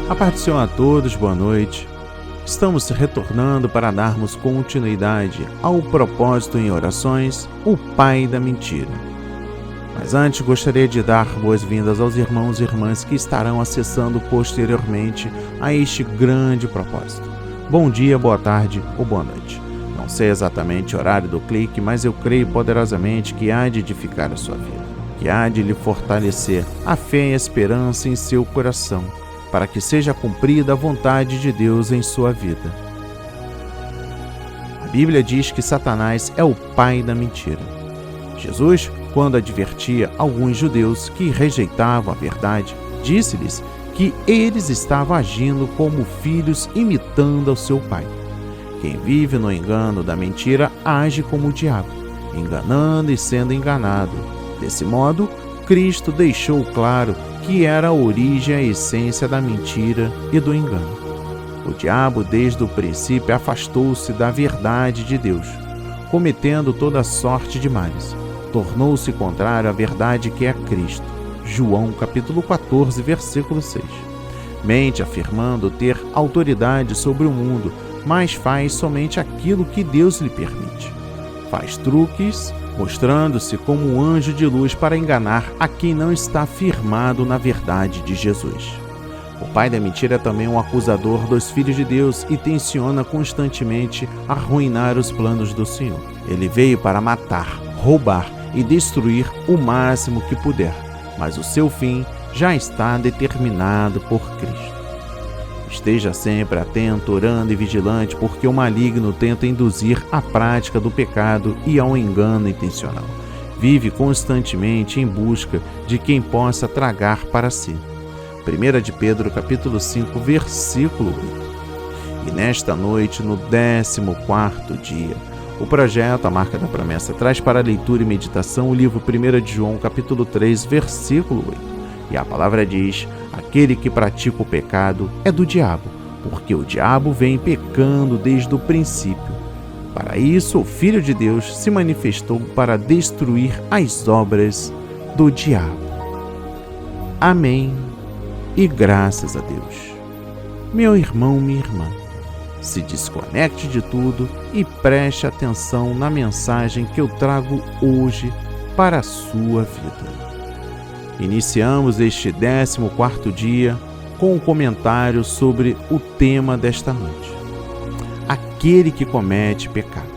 A paz do Senhor a todos, boa noite. Estamos retornando para darmos continuidade ao propósito em orações, o Pai da Mentira. Mas antes gostaria de dar boas-vindas aos irmãos e irmãs que estarão acessando posteriormente a este grande propósito. Bom dia, boa tarde ou boa noite. Não sei exatamente o horário do clique, mas eu creio poderosamente que há de edificar a sua vida, que há de lhe fortalecer a fé e a esperança em seu coração, para que seja cumprida a vontade de Deus em sua vida. A Bíblia diz que Satanás é o pai da mentira. Jesus, quando advertia alguns judeus que rejeitavam a verdade, disse-lhes que eles estavam agindo como filhos imitando ao seu pai. Quem vive no engano da mentira age como o diabo, enganando e sendo enganado. Desse modo, Cristo deixou claro que era a origem e a essência da mentira e do engano. O diabo, desde o princípio, afastou-se da verdade de Deus, cometendo toda sorte de males. Tornou-se contrário à verdade que é Cristo. João capítulo 14, versículo 6. Mente afirmando ter autoridade sobre o mundo, mas faz somente aquilo que Deus lhe permite. Faz truques, mostrando-se como um anjo de luz para enganar a quem não está firmado na verdade de Jesus. O pai da mentira é também um acusador dos filhos de Deus e tenciona constantemente arruinar os planos do Senhor. Ele veio para matar, roubar e destruir o máximo que puder, mas o seu fim já está determinado por Cristo. Esteja sempre atento, orando e vigilante, porque o maligno tenta induzir à prática do pecado e ao engano intencional. Vive constantemente em busca de quem possa tragar para si. 1 de Pedro, capítulo 5, versículo 8. E nesta noite, no 14º dia, o projeto A Marca da Promessa traz para leitura e meditação o livro 1 de João, capítulo 3, versículo 8. E a palavra diz: aquele que pratica o pecado é do diabo, porque o diabo vem pecando desde o princípio. Para isso, o Filho de Deus se manifestou para destruir as obras do diabo. Amém e graças a Deus. Meu irmão, minha irmã, se desconecte de tudo e preste atenção na mensagem que eu trago hoje para a sua vida. Iniciamos este 14º dia com um comentário sobre o tema desta noite. Aquele que comete pecado.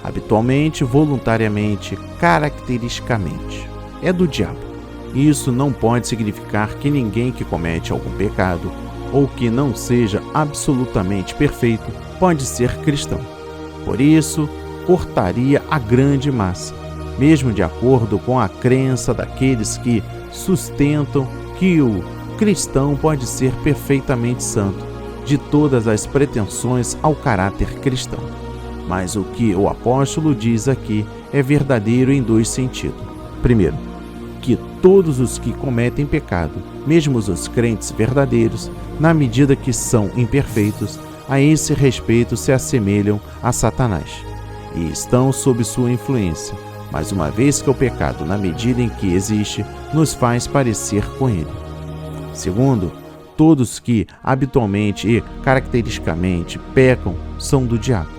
Habitualmente, voluntariamente, caracteristicamente, é do diabo. Isso não pode significar que ninguém que comete algum pecado ou que não seja absolutamente perfeito pode ser cristão. Por isso, cortaria a grande massa, mesmo de acordo com a crença daqueles que sustentam que o cristão pode ser perfeitamente santo, de todas as pretensões ao caráter cristão. Mas o que o apóstolo diz aqui é verdadeiro em dois sentidos. Primeiro, que todos os que cometem pecado, mesmo os crentes verdadeiros, na medida que são imperfeitos, a esse respeito se assemelham a Satanás e estão sob sua influência. Mas uma vez que o pecado, na medida em que existe, nos faz parecer com ele. Segundo, todos que habitualmente e caracteristicamente pecam são do diabo.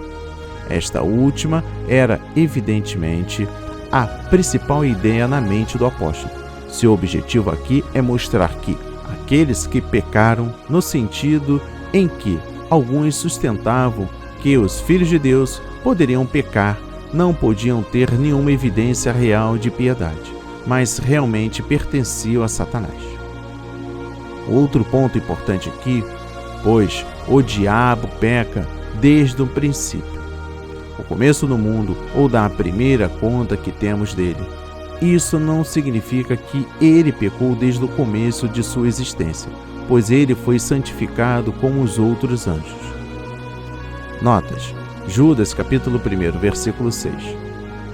Esta última era, evidentemente, a principal ideia na mente do apóstolo. Seu objetivo aqui é mostrar que aqueles que pecaram, no sentido em que alguns sustentavam que os filhos de Deus poderiam pecar, não podiam ter nenhuma evidência real de piedade, mas realmente pertenciam a Satanás. Outro ponto importante aqui, pois o diabo peca desde o princípio, o começo do mundo ou da primeira conta que temos dele. Isso não significa que ele pecou desde o começo de sua existência, pois ele foi santificado como os outros anjos. Notas. Judas, capítulo 1, versículo 6.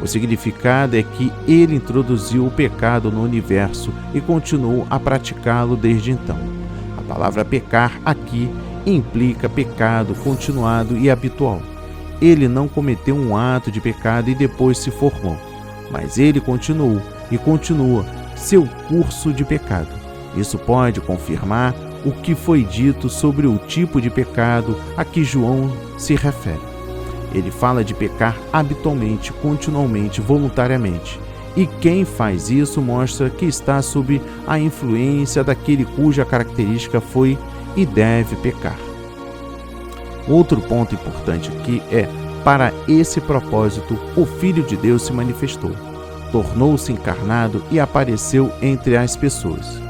O significado é que ele introduziu o pecado no universo e continuou a praticá-lo desde então. A palavra pecar aqui implica pecado continuado e habitual. Ele não cometeu um ato de pecado e depois se formou, mas ele continuou e continua seu curso de pecado. Isso pode confirmar o que foi dito sobre o tipo de pecado a que João se refere. Ele fala de pecar habitualmente, continuamente, voluntariamente. E quem faz isso mostra que está sob a influência daquele cuja característica foi e deve pecar. Outro ponto importante aqui é: para esse propósito, o Filho de Deus se manifestou, tornou-se encarnado e apareceu entre as pessoas.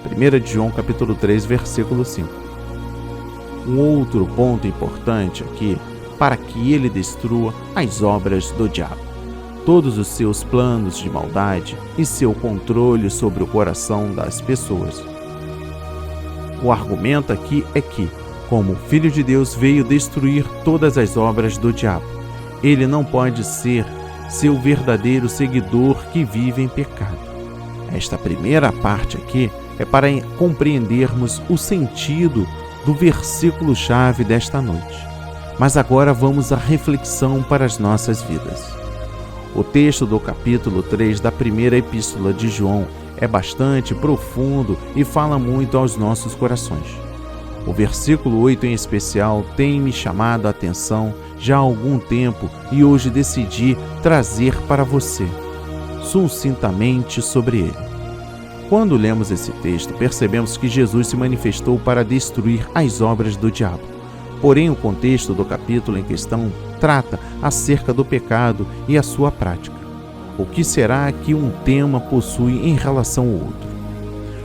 1 João capítulo 3, versículo 5. Um outro ponto importante aqui, para que ele destrua as obras do diabo, todos os seus planos de maldade e seu controle sobre o coração das pessoas. O argumento aqui é que, como o Filho de Deus veio destruir todas as obras do diabo, ele não pode ser seu verdadeiro seguidor que vive em pecado. Esta primeira parte aqui é para compreendermos o sentido do versículo-chave desta noite. Mas agora vamos à reflexão para as nossas vidas. O texto do capítulo 3 da primeira epístola de João é bastante profundo e fala muito aos nossos corações. O versículo 8 em especial tem me chamado a atenção já há algum tempo e hoje decidi trazer para você, sucintamente sobre ele. Quando lemos esse texto, percebemos que Jesus se manifestou para destruir as obras do diabo. Porém, o contexto do capítulo em questão trata acerca do pecado e a sua prática. O que será que um tema possui em relação ao outro?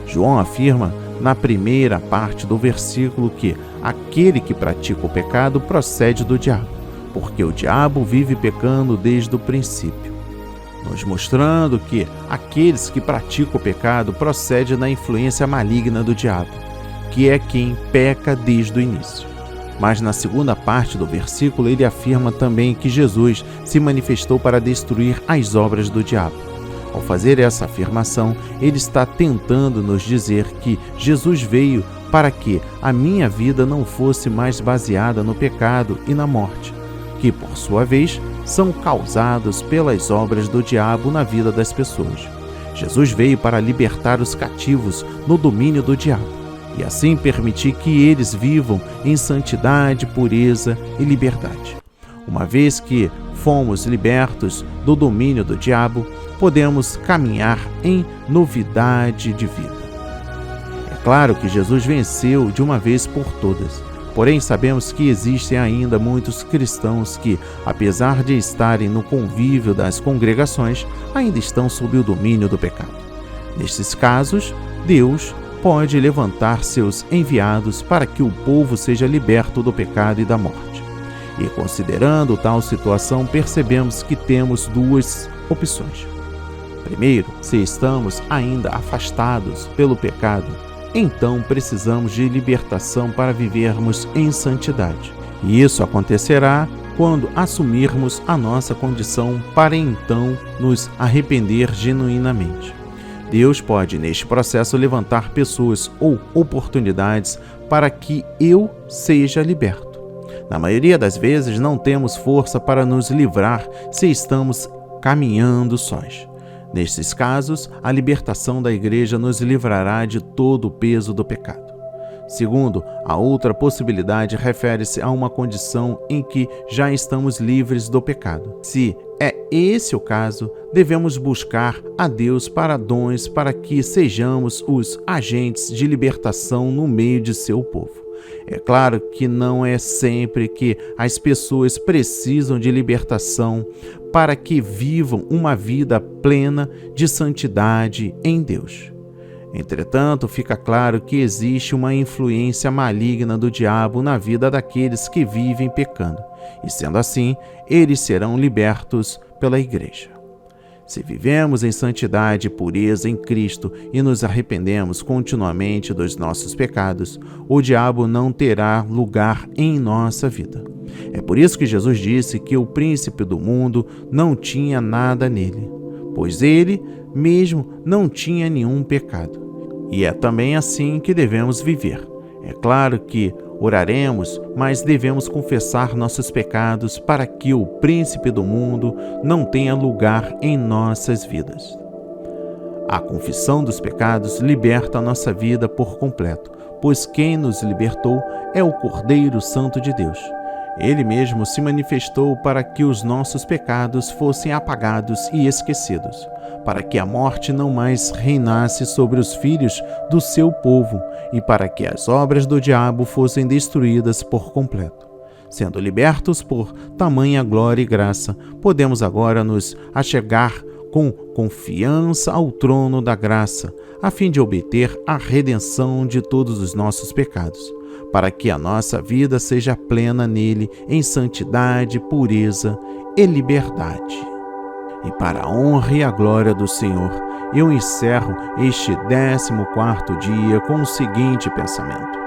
João afirma na primeira parte do versículo que aquele que pratica o pecado procede do diabo, porque o diabo vive pecando desde o princípio, nos mostrando que aqueles que praticam o pecado procedem da influência maligna do diabo, que é quem peca desde o início. Mas na segunda parte do versículo ele afirma também que Jesus se manifestou para destruir as obras do diabo. Ao fazer essa afirmação, ele está tentando nos dizer que Jesus veio para que a minha vida não fosse mais baseada no pecado e na morte, que, por sua vez, são causados pelas obras do diabo na vida das pessoas. Jesus veio para libertar os cativos no domínio do diabo e assim permitir que eles vivam em santidade, pureza e liberdade. Uma vez que fomos libertos do domínio do diabo, podemos caminhar em novidade de vida. É claro que Jesus venceu de uma vez por todas, porém sabemos que existem ainda muitos cristãos que, apesar de estarem no convívio das congregações, ainda estão sob o domínio do pecado. Nestes casos, Deus pode levantar seus enviados para que o povo seja liberto do pecado e da morte. E considerando tal situação, percebemos que temos duas opções. Primeiro, se estamos ainda afastados pelo pecado, então precisamos de libertação para vivermos em santidade. E isso acontecerá quando assumirmos a nossa condição para então nos arrepender genuinamente. Deus pode, neste processo, levantar pessoas ou oportunidades para que eu seja liberto. Na maioria das vezes, não temos força para nos livrar se estamos caminhando sós. Nestes casos, a libertação da igreja nos livrará de todo o peso do pecado. Segundo, a outra possibilidade refere-se a uma condição em que já estamos livres do pecado. Se é esse o caso, devemos buscar a Deus para dons para que sejamos os agentes de libertação no meio de seu povo. É claro que não é sempre que as pessoas precisam de libertação para que vivam uma vida plena de santidade em Deus. Entretanto, fica claro que existe uma influência maligna do diabo na vida daqueles que vivem pecando, e sendo assim, eles serão libertos pela igreja. Se vivemos em santidade e pureza em Cristo e nos arrependemos continuamente dos nossos pecados, o diabo não terá lugar em nossa vida. É por isso que Jesus disse que o príncipe do mundo não tinha nada nele, pois ele mesmo não tinha nenhum pecado. E é também assim que devemos viver. É claro que oraremos, mas devemos confessar nossos pecados para que o príncipe do mundo não tenha lugar em nossas vidas. A confissão dos pecados liberta a nossa vida por completo, pois quem nos libertou é o Cordeiro Santo de Deus. Ele mesmo se manifestou para que os nossos pecados fossem apagados e esquecidos, para que a morte não mais reinasse sobre os filhos do seu povo e para que as obras do diabo fossem destruídas por completo. Sendo libertos por tamanha glória e graça, podemos agora nos achegar com confiança ao trono da graça, a fim de obter a redenção de todos os nossos pecados, para que a nossa vida seja plena nele em santidade, pureza e liberdade. E para a honra e a glória do Senhor, eu encerro este 14º dia com o seguinte pensamento.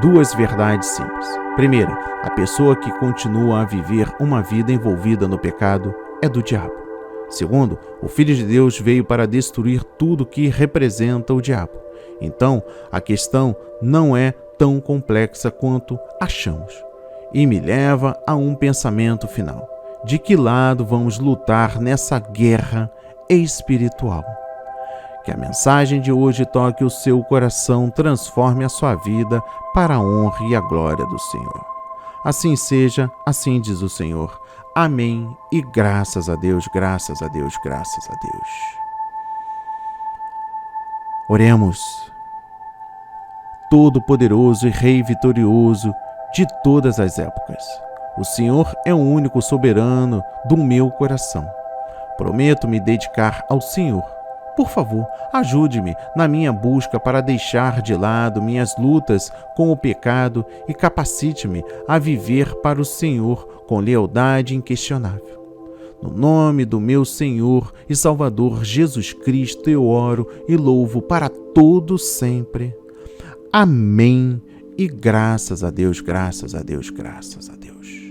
2 verdades simples. Primeira, a pessoa que continua a viver uma vida envolvida no pecado é do diabo. Segundo, o Filho de Deus veio para destruir tudo que representa o diabo. Então, a questão não é tão complexa quanto achamos. E me leva a um pensamento final. De que lado vamos lutar nessa guerra espiritual? Que a mensagem de hoje toque o seu coração, transforme a sua vida para a honra e a glória do Senhor. Assim seja, assim diz o Senhor. Amém e graças a Deus, graças a Deus, graças a Deus. Oremos. Todo-Poderoso e Rei vitorioso de todas as épocas, o Senhor é o único soberano do meu coração. Prometo me dedicar ao Senhor. Por favor, ajude-me na minha busca para deixar de lado minhas lutas com o pecado e capacite-me a viver para o Senhor com lealdade inquestionável. No nome do meu Senhor e Salvador Jesus Cristo eu oro e louvo para todo sempre. Amém. E graças a Deus, graças a Deus, graças a Deus.